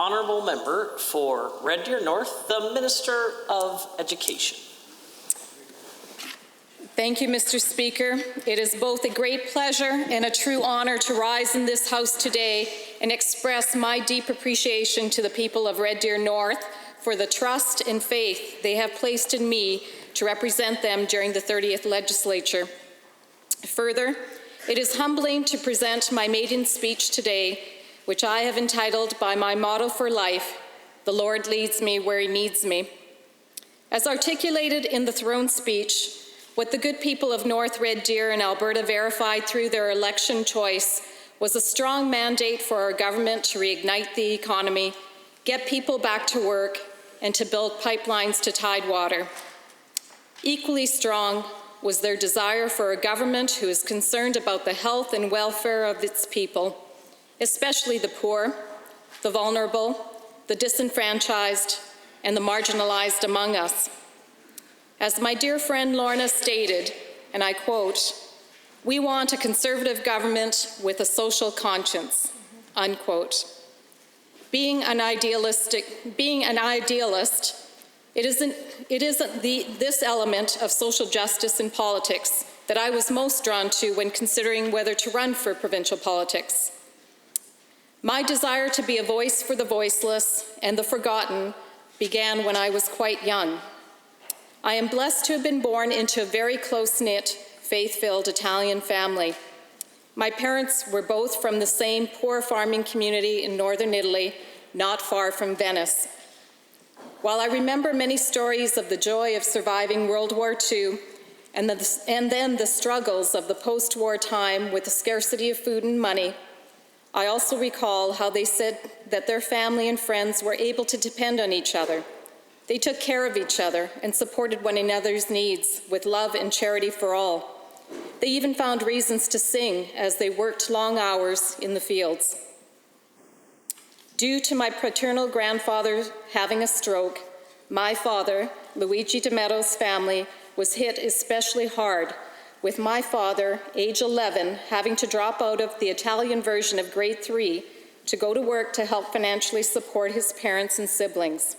honourable member for Red Deer North, the Minister of Education. Thank you, Mr. Speaker. It is both a great pleasure and a true honor to rise in this House today and express my deep appreciation to the people of Red Deer North for the trust and faith they have placed in me to represent them during the 30th Legislature. Further, it is humbling to present my maiden speech today, which I have entitled by my motto for life, "The Lord leads me where he needs me." As articulated in the throne speech, what the good people of North Red Deer and Alberta verified through their election choice was a strong mandate for our government to reignite the economy, get people back to work, and to build pipelines to Tidewater. Equally strong was their desire for a government who is concerned about the health and welfare of its people, especially the poor, the vulnerable, the disenfranchised, and the marginalized among us. As my dear friend Lorna stated, and I quote, "We want a conservative government with a social conscience," unquote. Being an idealist, it isn't this element of social justice in politics that I was most drawn to when considering whether to run for provincial politics. My desire to be a voice for the voiceless and the forgotten began when I was quite young. I am blessed to have been born into a very close-knit, faith-filled Italian family. My parents were both from the same poor farming community in northern Italy, not far from Venice. While I remember many stories of the joy of surviving World War II and then the struggles of the post-war time with the scarcity of food and money, I also recall how they said that their family and friends were able to depend on each other. They took care of each other and supported one another's needs with love and charity for all. They even found reasons to sing as they worked long hours in the fields. Due to my paternal grandfather having a stroke, my father, Luigi DeMetto's family, was hit especially hard, with my father, age 11, having to drop out of the Italian version of grade 3 to go to work to help financially support his parents and siblings.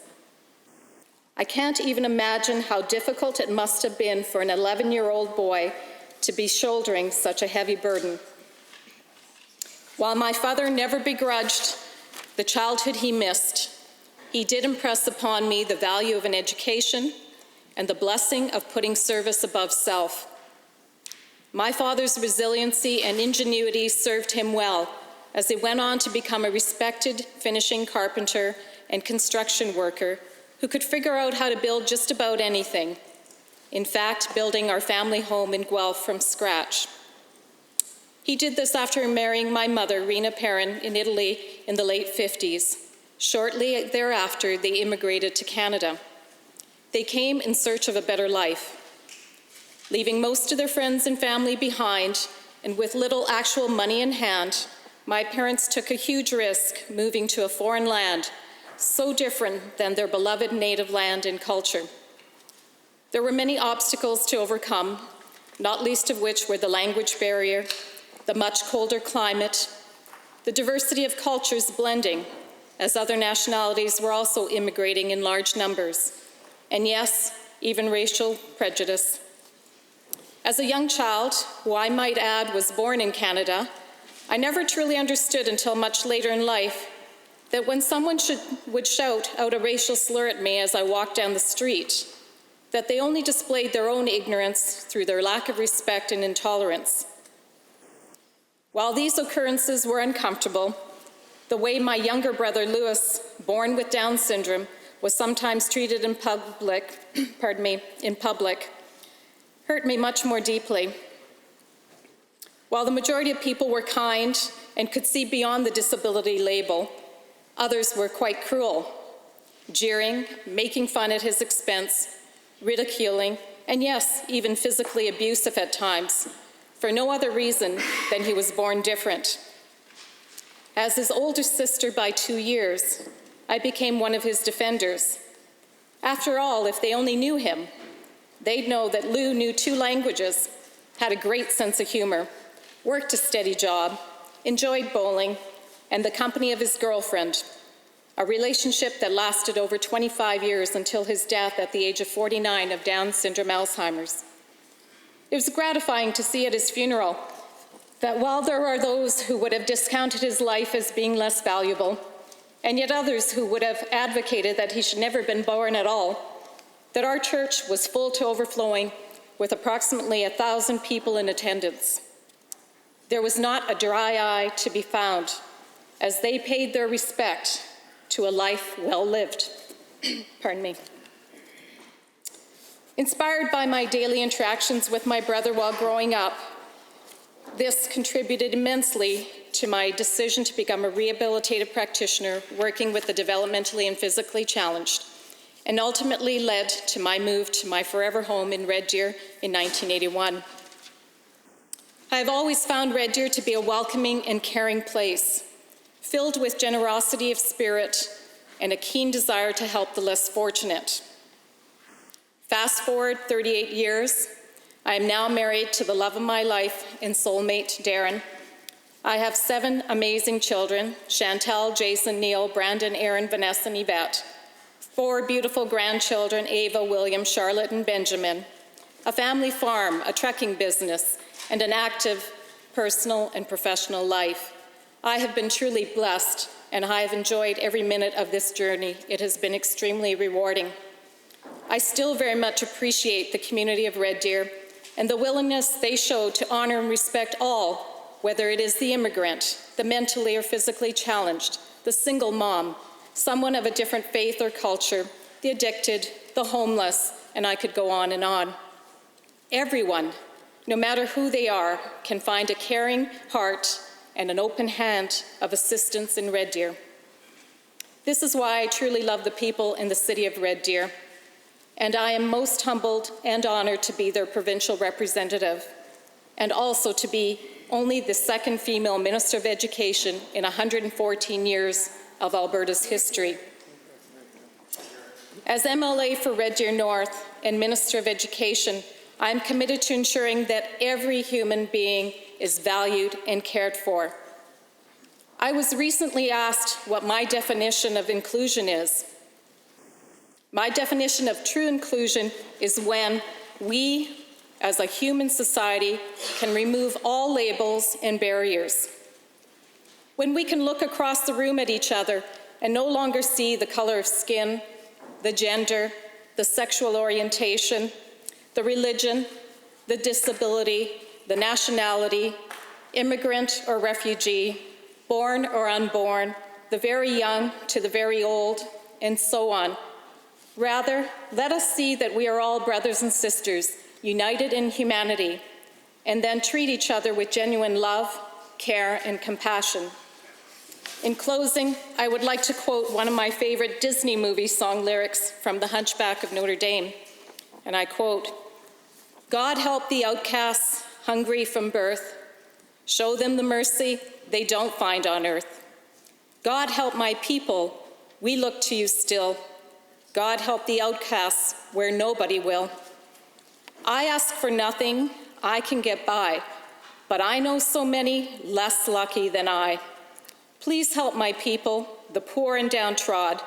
I can't even imagine how difficult it must have been for an 11-year-old boy to be shouldering such a heavy burden. While my father never begrudged the childhood he missed, he did impress upon me the value of an education and the blessing of putting service above self. My father's resiliency and ingenuity served him well as he went on to become a respected finishing carpenter and construction worker who could figure out how to build just about anything. In fact, building our family home in Guelph from scratch. He did this after marrying my mother, Rena Perrin, in Italy in the late 50s. Shortly thereafter, they immigrated to Canada. They came in search of a better life. Leaving most of their friends and family behind, and with little actual money in hand, my parents took a huge risk moving to a foreign land, so different than their beloved native land and culture. There were many obstacles to overcome, not least of which were the language barrier, the much colder climate, the diversity of cultures blending, as other nationalities were also immigrating in large numbers, and yes, even racial prejudice. As a young child, who I might add was born in Canada, I never truly understood until much later in life that when someone would shout out a racial slur at me as I walked down the street, that they only displayed their own ignorance through their lack of respect and intolerance. While these occurrences were uncomfortable, the way my younger brother Louis, born with Down syndrome, was sometimes treated in public, hurt me much more deeply. While the majority of people were kind and could see beyond the disability label, others were quite cruel, jeering, making fun at his expense, ridiculing, and yes, even physically abusive at times, for no other reason than he was born different. As his older sister by 2 years, I became one of his defenders. After all, if they only knew him, they'd know that Lou knew 2 languages, had a great sense of humor, worked a steady job, enjoyed bowling, and the company of his girlfriend. a relationship that lasted over 25 years until his death at the age of 49 of Down syndrome Alzheimer's. It was gratifying to see at his funeral that while there are those who would have discounted his life as being less valuable, and yet others who would have advocated that he should never have been born at all, that our church was full to overflowing with approximately 1,000 people in attendance. There was not a dry eye to be found as they paid their respect to a life well lived. Pardon me. Inspired by my daily interactions with my brother while growing up, this contributed immensely to my decision to become a rehabilitative practitioner working with the developmentally and physically challenged, and ultimately led to my move to my forever home in Red Deer in 1981. I have always found Red Deer to be a welcoming and caring place, filled with generosity of spirit and a keen desire to help the less fortunate. Fast forward 38 years, I am now married to the love of my life and soulmate, Darren. I have 7 amazing children, Chantel, Jason, Neil, Brandon, Aaron, Vanessa, and Yvette. 4 beautiful grandchildren, Ava, William, Charlotte, and Benjamin. A family farm, a trucking business, and an active personal and professional life. I have been truly blessed, and I have enjoyed every minute of this journey. It has been extremely rewarding. I still very much appreciate the community of Red Deer and the willingness they show to honor and respect all, whether it is the immigrant, the mentally or physically challenged, the single mom, someone of a different faith or culture, the addicted, the homeless, and I could go on and on. Everyone, no matter who they are, can find a caring heart and an open hand of assistance in Red Deer. This is why I truly love the people in the city of Red Deer, and I am most humbled and honored to be their provincial representative, and also to be only the 2nd female Minister of Education in 114 years of Alberta's history. As MLA for Red Deer North and Minister of Education, I am committed to ensuring that every human being is valued and cared for. I was recently asked what my definition of inclusion is. My definition of true inclusion is when we, as a human society, can remove all labels and barriers. When we can look across the room at each other and no longer see the color of skin, the gender, the sexual orientation, the religion, the disability, the nationality, immigrant or refugee, born or unborn, the very young to the very old, and so on. Rather, let us see that we are all brothers and sisters, united in humanity, and then treat each other with genuine love, care, and compassion. In closing, I would like to quote one of my favorite Disney movie song lyrics from The Hunchback of Notre Dame, and I quote, "God help the outcasts hungry from birth, show them the mercy they don't find on earth. God help my people, we look to you still. God help the outcasts where nobody will. I ask for nothing, I can get by, but I know so many less lucky than I. Please help my people, the poor and downtrodden.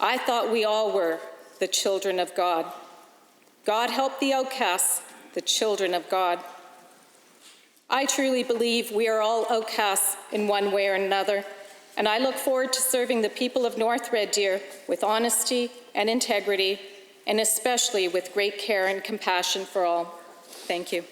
I thought we all were the children of God. God help the outcasts, the children of God." I truly believe we are all outcasts in one way or another, and I look forward to serving the people of North Red Deer with honesty and integrity, and especially with great care and compassion for all. Thank you.